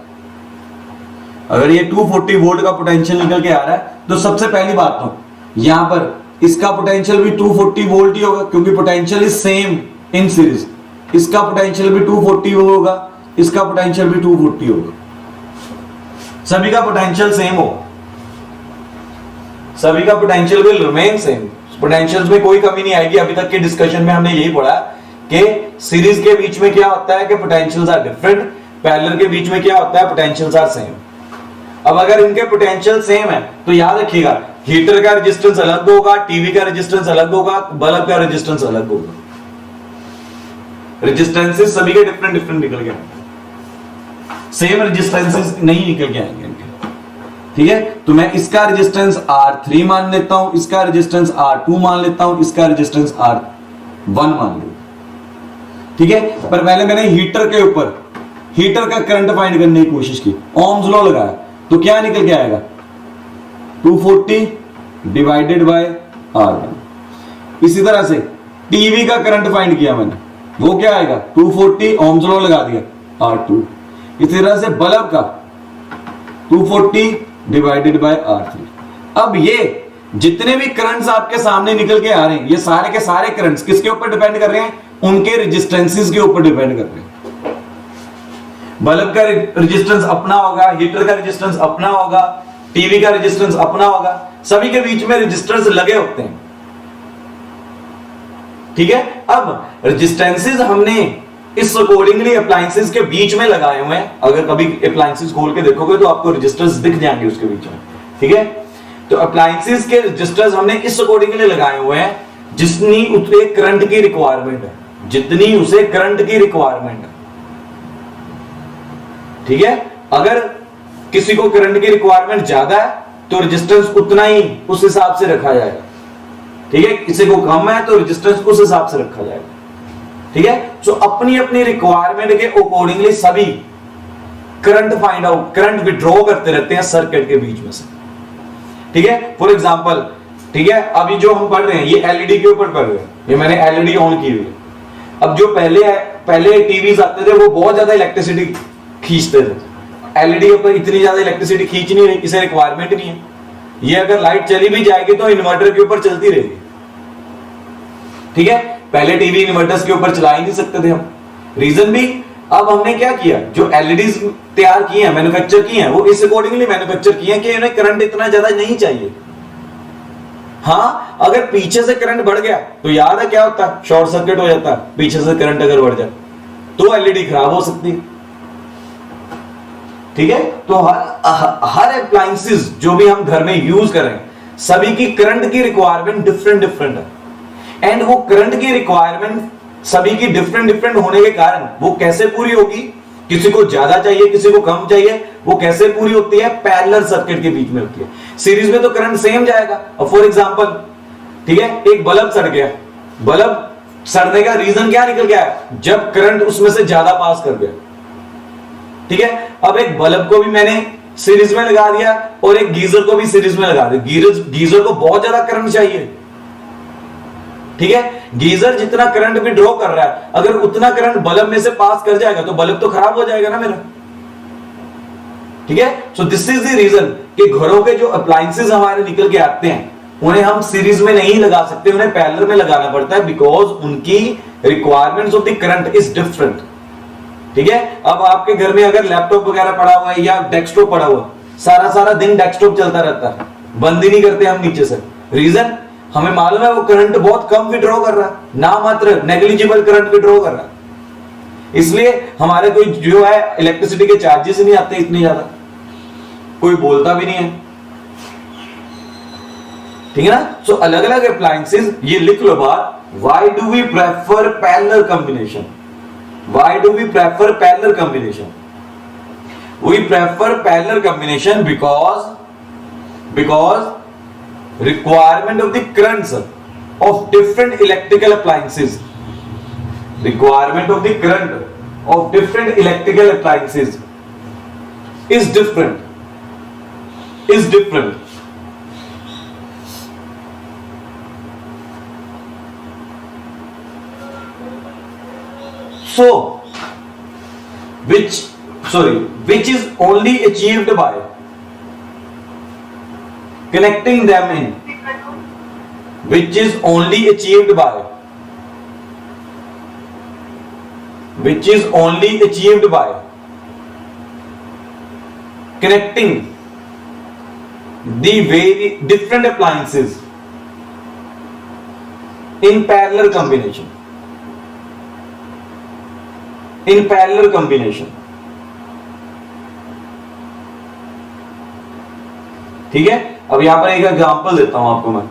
अगर ये 240 वोल्ट का पोटेंशियल निकल के आ रहा है, तो सबसे पहली बात तो यहां पर इसका पोटेंशियल भी 240 वोल्ट ही होगा, क्योंकि potential is same in series. इसका पोटेंशियल भी 240 होगा, इसका पोटेंशियल भी 240 होगा, सभी का पोटेंशियल सेम होगा, सभी का potential will remain same. Potentials में कोई कमी नहीं आएगी। अभी तक के डिस्कशन में हमने यही पढ़ा कि सीरीज के बीच में क्या होता है कि पोटेंशियल्स आर डिफरेंट, पैरेलल के बीच में क्या होता है, पोटेंशियल्स आर सेम। अब अगर इनके पोटेंशियल सेम है तो याद रखिएगा हीटर का रेजिस्टेंस अलग होगा, टीवी का रेजिस्टेंस अलग होगा, बल्ब का रेजिस्टेंस अलग होगा। रेजिस्टेंसेस सभी के डिफरेंट डिफरेंट निकल गए, सेम रेजिस्टेंसेस नहीं निकल के आएंगे इनके। ठीक है, तो मैं इसका रेजिस्टेंस R3 मान लेता हूं, इसका रेजिस्टेंस R2 मान लेता हूं, इसका रेजिस्टेंस R1 मान लेता हूं। ठीक है, पर पहले मैंने हीटर के ऊपर हीटर का करंट फाइंड करने की कोशिश की, ओम्स लॉ लगाया, तो क्या निकल के आएगा, 240 डिवाइडेड बाय R1। इसी तरह से टीवी का करंट फाइंड किया मैंने, वो क्या आएगा, 240 ओम्स लॉ लगा दिया, R2। इसी तरह से बल्ब का 240 डिवाइडेड बाय R3। अब ये जितने भी करंट्स आपके सामने निकल के आ रहे हैं, ये सारे के सारे करंट्स किसके ऊपर डिपेंड कर रहे हैं, उनके रेजिस्टेंसेस के ऊपर डिपेंड कर रहे हैं। बल्ब का रेजिस्टेंस अपना होगा, हीटर का रेजिस्टेंस अपना होगा, टीवी का रेजिस्टेंस अपना होगा, सभी के बीच में रेजिस्टेंस लगे होते हैं। ठीक है, अब रेजिस्टेंसेस हमने इस अकॉर्डिंगली अप्लायंसेस के बीच में लगाए हुए हैं। अगर कभी अप्लायंसेस खोल के देखोगे तो आपको रेजिस्टेंस दिख जाएंगे उसके बीच में। ठीक है, तो अप्लायंसेस के रेजिस्टेंस हमने इस अकॉर्डिंगली लगाए हुए हैं जितनी उतने करंट की रिक्वायरमेंट है, जितनी उसे करंट की रिक्वायरमेंट है। ठीक है, अगर किसी को करंट की रिक्वायरमेंट ज्यादा है तो रेजिस्टेंस उतना ही उस हिसाब से रखा जाएगा। ठीक है, किसी को कम है तो रेजिस्टेंस उस हिसाब से रखा जाएगा। ठीक है, तो अपनी अपनी रिक्वायरमेंट के अकॉर्डिंगली सभी current find out, current withdraw करते रहते हैं सर्किट के बीच में से। ठीक है, फॉर एग्जांपल, ठीक है, अभी जो हम पढ़ रहे हैं ये एलईडी के ऊपर पढ़ रहे हैं, ये मैंने एलईडी ऑन की हुई है। अब जो पहले टीवीज आते थे वो बहुत ज्यादा इलेक्ट्रिसिटी खींचते थे, एलईडी के ऊपर इतनी ज्यादा इलेक्ट्रिसिटी खींच नहीं रही, इसे रिक्वायरमेंट नहीं है। ये अगर लाइट चली भी जाएगी तो इन्वर्टर के ऊपर चलती रहेगी। ठीक है, पहले टीवी इन्वर्टर्स के ऊपर चला ही नहीं सकते थे हम, रीजन भी अब हमने क्या किया, जो एलईडीज तैयार किए हैं, मैन्युफैक्चर किए हैं, वो इस अकॉर्डिंगली मैन्युफैक्चर किए हैं कि इन्हें करंट इतना ज्यादा नहीं चाहिए। हाँ, अगर पीछे से करंट बढ़ गया तो याद है क्या होता है, शॉर्ट सर्किट हो जाता है। पीछे से करंट अगर बढ़ जाए तो एलईडी खराब हो सकती है। ठीक है, तो हर अप्लायंसेस जो भी हम घर में यूज कर रहे हैं सभी की करंट की रिक्वायरमेंट डिफरेंट डिफरेंट है। एंड वो करंट की रिक्वायरमेंट सभी की डिफरेंट डिफरेंट होने के कारण वो कैसे पूरी होगी, किसी को ज्यादा चाहिए किसी को कम चाहिए, वो कैसे पूरी होती है, पैरेलल सर्किट के बीच में होती है। सीरीज में तो करंट सेम जाएगा। और फॉर एग्जांपल, ठीक है, एक बल्ब सड़ गया, बल्ब सड़ने का रीजन क्या निकल गया, जब करंट उसमें से ज्यादा पास कर गया। ठीक है, अब एक बल्ब को भी मैंने सीरीज में लगा दिया और एक गीजर को भी सीरीज में लगा दिया। गीजर को बहुत ज्यादा करंट चाहिए, ठीक है। गीजर जितना करंट भी ड्रॉ कर रहा है, अगर उतना करंट बल्ब में से पास कर जाएगा तो बल्ब तो खराब हो जाएगा ना मेरा, ठीक है। So this is the reason कि घरों के जो अप्लायंसेस हमारे निकल के आते हैं उन्हें हम सीरीज में नहीं लगा सकते, उन्हें पैरेलल में लगाना पड़ता है, बिकॉज उनकी requirements of the current is different, ठीक है। अब आपके घर में अगर लैपटॉप वगैरह पड़ा हुआ है या डेस्कटॉप पड़ा हुआ, सारा सारा दिन डेस्कटॉप चलता रहता है, बंद ही नहीं करते हम नीचे से। रीजन हमें मालूम है वो करंट बहुत कम विड्रॉ कर रहा है, ना मात्र नेग्लिजिबल करंट विड्रॉ कर रहा है, इसलिए हमारे कोई जो है इलेक्ट्रिसिटी के चार्जेस नहीं आते इतने ज्यादा, कोई बोलता भी नहीं है, ठीक है ना। सो अलग अलग अप्लायंसेस ये लिख लो बात। Why do we prefer parallel combination? Why do we prefer parallel combination? We prefer parallel combination because requirement of the currents of different electrical appliances, requirement of the current of different electrical appliances is different. So which is only achieved by connecting them in, which is only achieved by connecting the very different appliances in parallel combination, ठीक है। अब यहां पर एक example देता हूं आपको मैं,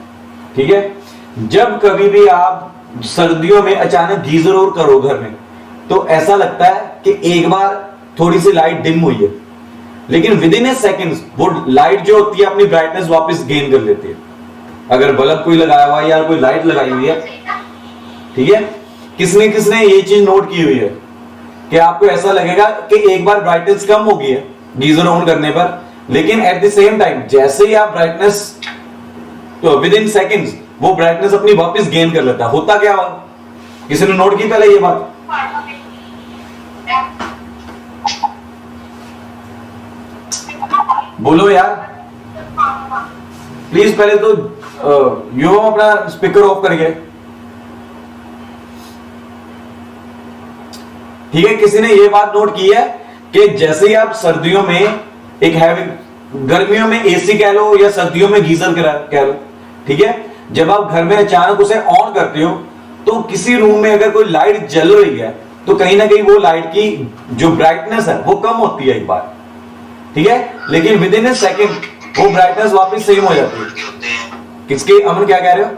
ठीक है। जब कभी भी आप सर्दियों में अचानक गीजर और करो घर में, तो ऐसा लगता है कि एक बार थोड़ी सी लाइट डिम हुई है, लेकिन विद इन ए सेकेंड वो लाइट जो होती है अपनी ब्राइटनेस वापस गेन कर लेती है। अगर बल्ब कोई लगाया हुआ है या कोई लाइट लगाई हुई है, ठीक है, किसने किसने ये चीज नोट की हुई है कि आपको ऐसा लगेगा कि एक बार ब्राइटनेस कम हो गई है गीजर ऑन करने पर, लेकिन एट द सेम टाइम जैसे ही आप ब्राइटनेस विद इन सेकेंड्स वो ब्राइटनेस अपनी वापस गेन कर लेता है। होता क्या हो, किसी ने नोट की पहले ये बात? बोलो यार प्लीज, पहले तो यो अपना स्पीकर ऑफ करके, ठीक है। किसी ने ये बात नोट की है कि जैसे ही आप सर्दियों में एक हैवी, गर्मियों में एसी कह लो या सर्दियों में गीजर कह लो, ठीक है, जब आप घर में अचानक उसे ऑन करते हो तो किसी रूम में अगर कोई लाइट जल रही है तो कहीं ना कहीं वो लाइट की जो ब्राइटनेस है वो कम होती है एक बार, ठीक है, लेकिन विद इन ए सेकेंड वो ब्राइटनेस वापस सेम हो जाती है। किसके, अमन क्या कह रहे हो?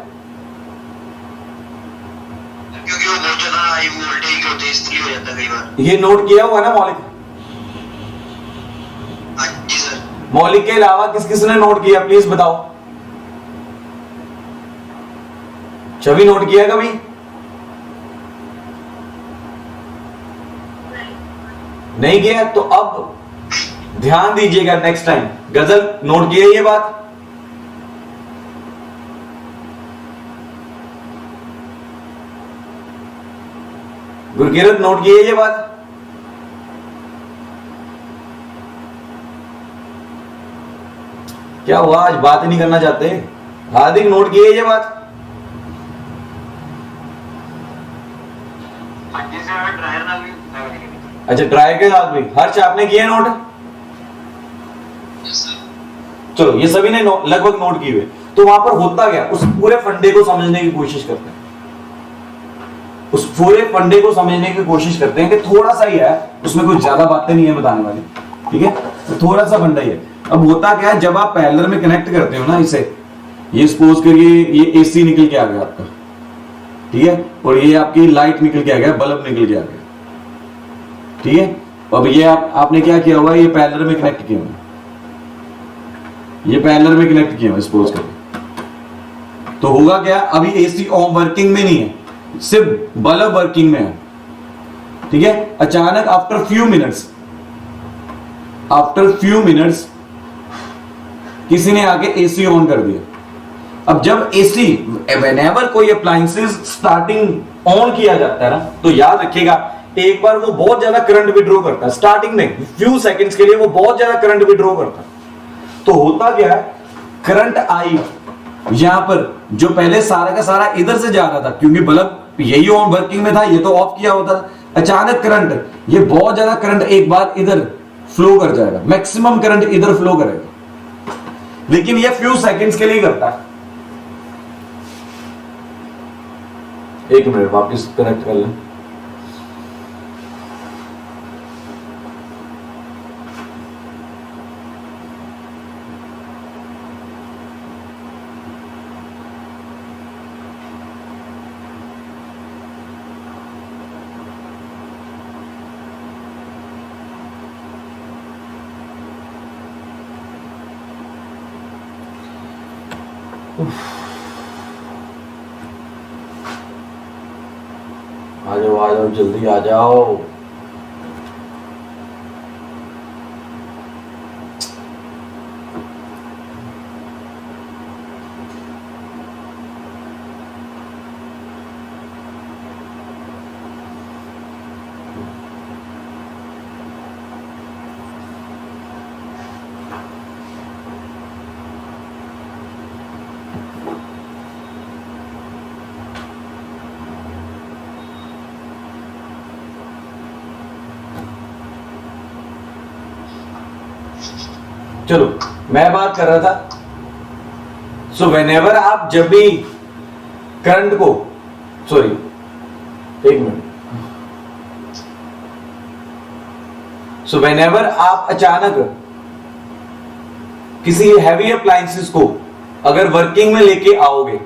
क्योंकि वो बहुत ज्यादा हाई वोल्टेज होते हैं इसलिए हो जाता है कई बार। ये नोट किया हुआ ना मौलिक? हाँ जी सर। मौलिक के अलावा किस किसने नोट किया प्लीज बताओ? छवि नोट किया कभी? नहीं किया? तो अब ध्यान दीजिएगा नेक्स्ट टाइम। गजल नोट किया ये बात? गुरकीरत नोट किए ये बात? क्या हुआ, आज बात नहीं करना चाहते? हार्दिक नोट किए ये बात? अच्छा ड्रायर के साथ भी। हर्ष आपने किए नोट? चलो ये सभी ने लगभग नोट किए हुए। तो वहां पर होता क्या, उस पूरे फंडे को समझने की कोशिश करते हैं, उस पूरे फंडे को समझने की कोशिश करते हैं कि थोड़ा सा ही है, उसमें कुछ ज्यादा बातें नहीं है बताने वाली, ठीक है, तो थोड़ा सा फंडा ही है। अब होता क्या है, जब आप पैरेलल में कनेक्ट करते हो ना इसे, ये सपोज करिए ये एसी निकल के आ गया आपका, ठीक है, और ये आपकी लाइट निकल के आ गया, बल्ब निकल के आ गया, ठीक है। अब ये आपने क्या किया हुआ है, ये पैरेलल में कनेक्ट किया हुआ, ये पैरेलल में कनेक्ट किया हुआ सपोज करिए, तो होगा क्या, अभी एसी ऑन वर्किंग में नहीं है, सिर्फ बल्ब वर्किंग में है, ठीक है। अचानक आफ्टर फ्यू मिनट्स किसी ने आके एसी ऑन कर दिया। अब जब एसी व्हेनेवर कोई अप्लायंसेस स्टार्टिंग ऑन किया जाता है ना, तो याद रखिएगा एक बार वो बहुत ज्यादा करंट विड्रॉ करता है, स्टार्टिंग में फ्यू सेकंड्स के लिए वो बहुत ज्यादा करंट विड्रॉ करता है। तो होता क्या है, करंट आई यहां पर, जो पहले सारा का सारा इधर से जा रहा था, क्योंकि बल्ब यही ऑन वर्किंग में था, ये तो ऑफ किया होता था। अचानक करंट, ये बहुत ज्यादा करंट एक बार इधर फ्लो कर जाएगा, मैक्सिमम करंट इधर फ्लो करेगा, लेकिन ये फ्यू सेकंड्स के लिए करता है। एक मिनट वापस कनेक्ट कर लें। आ जाओ जल्दी आ जाओ। चलो मैं बात कर रहा था, सो व्हेनेवर आप जब भी करंट को, सॉरी एक मिनट, सो व्हेनेवर आप अचानक किसी हैवी अप्लायंसेस को अगर वर्किंग में लेके आओगे,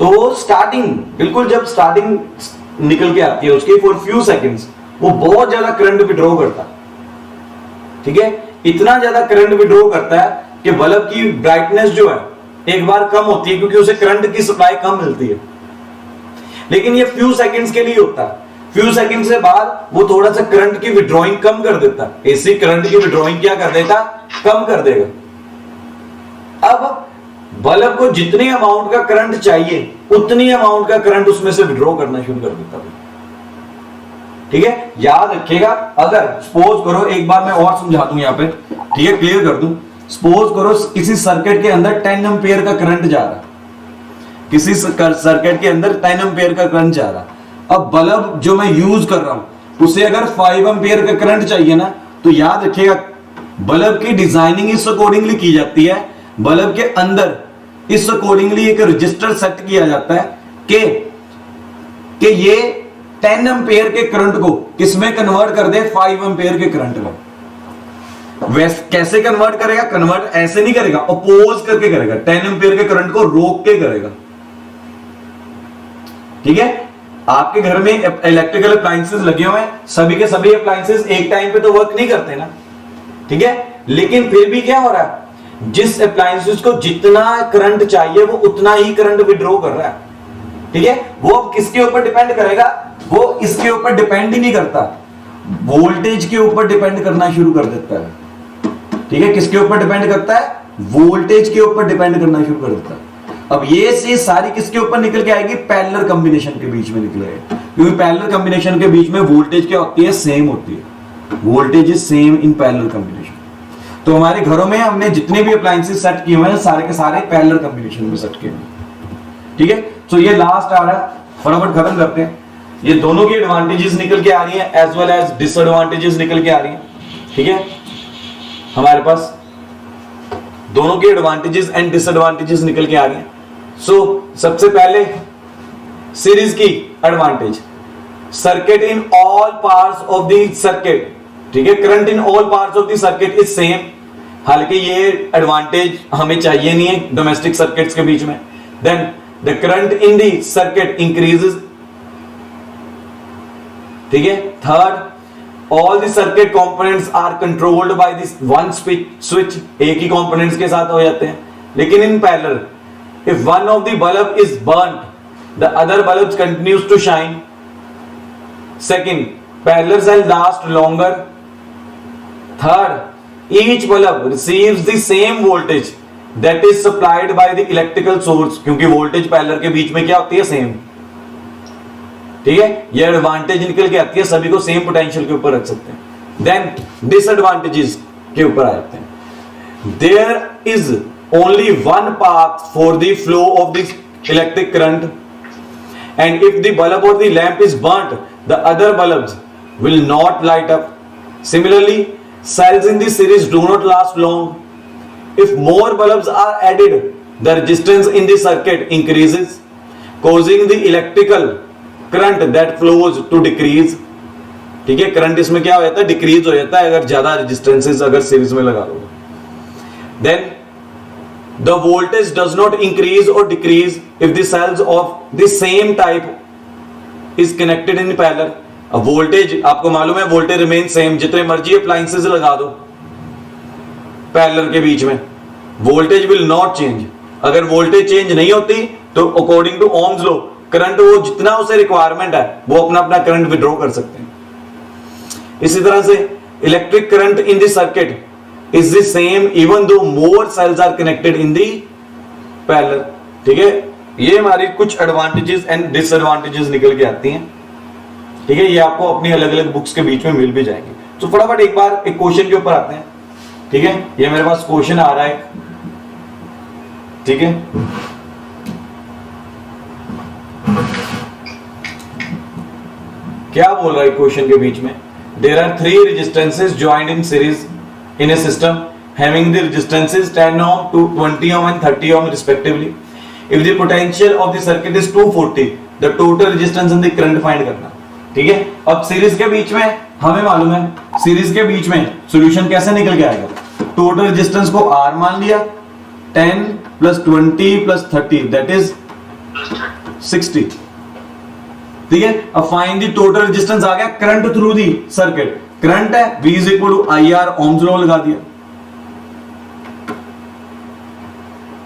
तो स्टार्टिंग बिल्कुल जब स्टार्टिंग निकल के आती है उसके फॉर फ्यू सेकंड्स वो बहुत ज्यादा करंट विड्रॉ करता है, ठीक है। इतना ज्यादा करंट विड्रॉ करता है कि बल्ब की ब्राइटनेस जो है एक बार कम होती है, क्योंकि उसे करंट की सप्लाई कम मिलती है, लेकिन ये फ्यू सेकंड्स के लिए होता है। फ्यू सेकंड से बाद वो थोड़ा सा करंट की विड्रॉइंग कम कर देता है। एसी करंट की विड्रॉइंग क्या कर देता, कम कर देगा। अब बल्ब को जितनी अमाउंट का करंट चाहिए उतनी अमाउंट का करंट उसमें से विड्रॉ करना शुरू कर देता है, ठीक है। याद रखिएगा, अगर सपोज करो, एक बार मैं और समझा दूं यहां पे, ठीक है, क्लियर कर दूं। सपोज करो किसी सर्किट के अंदर 10 एम्पियर का करंट जा रहा है, किसी सर्किट के अंदर 10 एम्पियर का करंट जा रहा है। अब बल्ब जो मैं यूज कर रहा हूं उसे अगर 5 एम्पियर का करंट चाहिए ना, तो याद रखिएगा बल्ब की डिजाइनिंग इस अकॉर्डिंगली की जाती है। बल्ब के अंदर इस अकॉर्डिंगली एक रजिस्टर सेट किया जाता है कि ये 10 एम्पियर के करंट को किसमें कन्वर्ट कर दे, 5 एम्पियर के करंट में। वैसे कैसे कन्वर्ट करेगा, कन्वर्ट ऐसे नहीं करेगा, अपोज करके करेगा, 10 एम्पियर के करंट को रोक के करेगा, ठीक है। आपके घर में इलेक्ट्रिकल अप्लायंसेस लगे हुए हैं, सभी के सभी अप्लायंसेस एक टाइम पे तो वर्क नहीं करते ना, ठीक है। लेकिन फिर भी क्या हो रहा है, जिस अप्लायंसेस को जितना करंट चाहिए वो उतना ही करंट विड्रॉ कर रहा है, ठीक है। वो अब किसके ऊपर डिपेंड करेगा, वो इसके ऊपर डिपेंड ही नहीं करता, वोल्टेज के ऊपर डिपेंड करना शुरू कर देता है, ठीक है। किसके ऊपर डिपेंड करता है, वोल्टेज के ऊपर डिपेंड करना शुरू कर देता है। अब ये चीज सारी किसके ऊपर निकल के आएगी, पैरेलल कॉम्बिनेशन के बीच में निकलेगा, क्योंकि पैरेलल कॉम्बिनेशन के बीच में वोल्टेज क्या होती है, सेम होती है। Voltage is same in parallel combination. तो हमारे घरों में हमने जितने भी अप्लायंसेस सेट किए हुए हैं सारे के सारे पैरेलल कॉम्बिनेशन में सेट किए हुए, ठीक है। तो ये लास्ट आ रहा है, फटाफट खत्म करते हैं। ये दोनों की एडवांटेजेस निकल के आ रही हैं एज वेल एज डिसएडवांटेजेस निकल के आ रही हैं, ठीक है। हमारे पास दोनों के एडवांटेजेस एंड डिसएडवांटेजेस निकल के आ रही हैं। सो सबसे पहले सीरीज की advantage, circuit in all parts of the circuit, ठीक है। Current in all parts of the circuit is same. हालांकि ये एडवांटेज हमें चाहिए नहीं है डोमेस्टिक सर्किट्स के बीच में। Then the current in the circuit increases, ठीक है। Third, all the circuit components are controlled by this one switch, एक ही कंपोनेंट्स के साथ हो जाते हैं। लेकिन in parallel, if one of the bulb is burnt, the other bulb continues to shine. Second, parallel cell last longer. Third, each bulb receives the same voltage that is supplied by the electrical source, क्योंकि voltage parallel के बीच में क्या होती है, same. ठीक है, ये एडवांटेज निकल के आती है, सभी को सेम पोटेंशियल के ऊपर रख सकते हैं। देन डिसएडवांटेजेस के ऊपर आ जाते हैं। There is only one path for the flow of the electric current, and if the bulb or the lamp is burnt, the other bulbs will not light up. Similarly, cells in the series do not last long. If more bulbs are added, the resistance in the circuit increases, causing the electrical current that flows to decrease. ठीक है, current इसमें क्या हो जाता है, decrease हो जाता है अगर ज्यादा रेजिस्टेंसेस अगर सीरीज में लगा दो। Then the voltage does not increase or decrease if the cells of the same type is connected in parallel. अब वोल्टेज आपको मालूम है, वोल्टेज रिमेन सेम, जितने मर्जी अप्लायंसेस लगा दो पैरेलल के बीच में, वोल्टेज विल नॉट चेंज। अगर वोल्टेज चेंज नहीं होती तो according to Ohm's law current वो जितना उसे रिक्वायरमेंट है वो अपना अपना करंट विड्रॉ कर सकते हैं। इसी तरह से electric current in the circuit is the same even though more cells are connected in the parallel। ठीक है, ये हमारी कुछ एडवांटेजेस एंड डिसएडवांटेजेस निकल के आती हैं। ठीक है, ये आपको अपनी अलग अलग बुक्स के बीच में मिल भी जाएंगे। तो फटाफट एक बार एक क्वेश्चन के ऊपर आते हैं। ठीक है, ये मेरे पास क्वेश्चन आ रहा है। ठीक है, क्या बोल रहा है क्वेश्चन के बीच में, there are 3 resistances joined in series in a system having the resistances 10 ohm to 20 ohm and 30 ohm respectively. If the potential of the circuit is 240, the total resistance and the current find करना। ठीक है, अब series के बीच में हमें मालूम है, सीरीज के बीच में सॉल्यूशन कैसे निकल के आएगा, टोटल रेजिस्टेंस को R मान लिया, 10 प्लस 20 प्लस 30 दैट इज 60। ठीक है, अब फाइंड द टोटल रेजिस्टेंस आ गया current through the circuit, current है V is equal to IR, Ohm's law लगा दिया।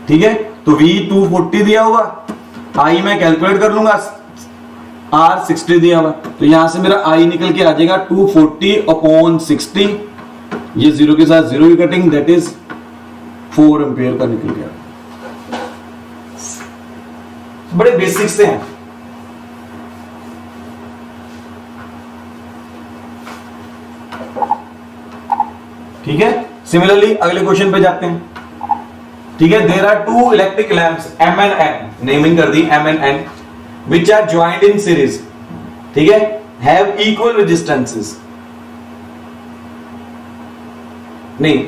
ठीक है, तो V 240 दिया हुआ, I मैं कैलकुलेट कर लूंगा, R 60 दिया हुआ, तो यहां से मेरा I निकल के आ जाएगा 240 अपॉन 60, ये जीरो के साथ जीरो की कटिंग, दैट इज 4 एम्पियर का निकल गया। बड़े बेसिक से हैं। ठीक है, सिमिलरली अगले क्वेश्चन पे जाते हैं। ठीक है, there are 2 electric lamps M and N, naming कर दी M and N, which are joined in series। ठीक है, have equal resistances, नहीं,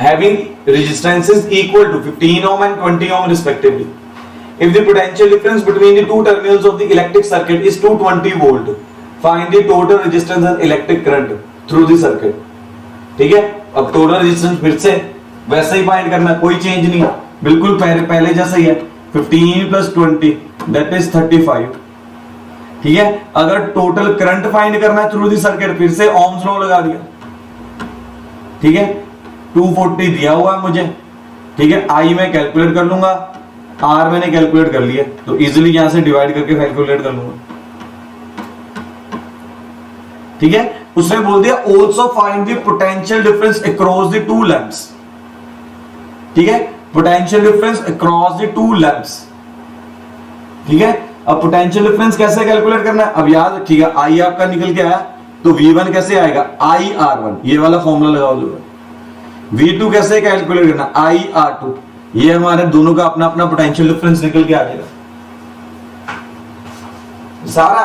having resistances equal to 15 ohm and 20 ohm respectively. If the potential difference between the two terminals of the electric circuit is 220 volt, find the total resistance and electric current through the circuit। ठीक है, अब total resistance फिर से वैसे ही find करना, कोई change नहीं, बिल्कुल पहले जैसा ही है, 15 प्लस 20 दैट इज 35। ठीक है, अगर टोटल करंट फाइंड करना है थ्रू दी सर्किट, फिर से ओम्स लॉ लगा दिया। ठीक है, 240 दिया हुआ है मुझे। ठीक है, I मैं कैलकुलेट कर लूंगा, R मैंने कैलकुलेट कर लिया, तो इजीली यहां से डिवाइड करके कैलकुलेट कर लूंगा। ठीक है, उसने बोल दिया also find the potential difference across the two lamps। ठीक है, potential difference across the two lamps। ठीक है, अब potential difference कैसे कैलकुलेट करना है, अब याद रखिएगा, I आपका निकल के आया तो V1 कैसे आएगा, IR1, ये वाला फॉर्मूला लगाओ जो, V2 कैसे कैलकुलेट करना, IR2, ये हमारे दोनों का अपना अपना पोटेंशियल डिफरेंस निकल के आ जाएगा। सारा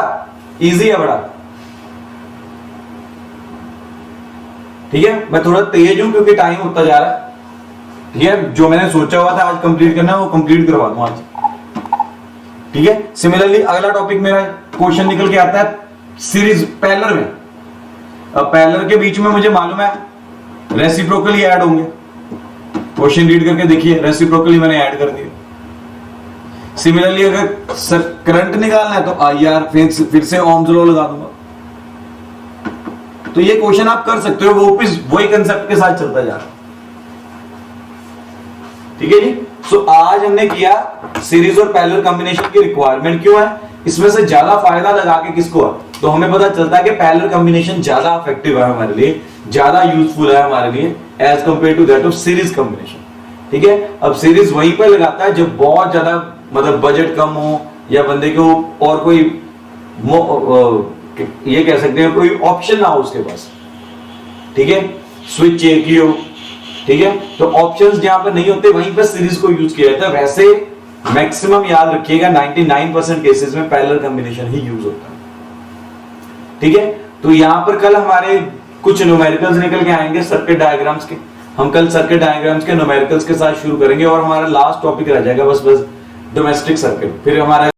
इजी है बड़ा। ठीक है, मैं थोड़ा तेज हूं क्योंकि टाइम होता जा रहा है। ठीक है, जो मैंने सोचा हुआ था आज कंप्लीट करना है वो कंप्लीट करवा दूं आज। ठीक है, सिमिलरली अगला टॉपिक मेरा क्वेश्चन निकल के आता है सीरीज पैरेलल में। अब पैरेलल के बीच में मुझे मालूम है रेसिप्रोकली ऐड होंगे, क्वेश्चन रीड करके देखिए, रेसिप्रोकली मैंने ऐड कर दिया। सिमिलरली अगर करंट निकालना है तो IR फिर से ओम्स लॉ लगा दूंगा। तो ये क्वेश्चन आप कर सकते हो, वो वही कंसेप्ट के साथ चलता जा रहा है। ठीक है जी, सो आज हमने किया सीरीज और पैरेलल कॉम्बिनेशन की रिक्वायरमेंट क्यों है, इसमें से ज्यादा फायदा लगा के किसको है, तो हमें पता चलता है कि पैरेलल कॉम्बिनेशन ज्यादा इफेक्टिव है हमारे लिए, ज्यादा यूजफुल है हमारे लिए as compare to that of series combination. ठीक है। अब सीरीज वहीं पर लगाता है जब बहुत ज्यादा मतलब बजट कम हो या बंदे को और कोई ये कह सकते हैं कोई ऑप्शन ना हो उसके पास, ठीक है, स्विच एक ही हो, ठीक है। तो ऑप्शंस जहां पर नहीं होते वहीं पर सीरीज को यूज किया जाता है। वैसे मैक्सिमम याद रखिएगा 99% केसेस में पैरेलल कॉम्बिनेशन ही यूज होता है, ठीक है। तो यहां पर कल हमारे कुछ न्यूमेरिकल्स निकल के आएंगे सर्किट डायग्राम्स के, हम कल सर्किट डायग्राम्स के न्यूमेरिकल्स के साथ शुरू करेंगे और हमारा लास्ट टॉपिक रह जाएगा बस डोमेस्टिक सर्किट, फिर हमारा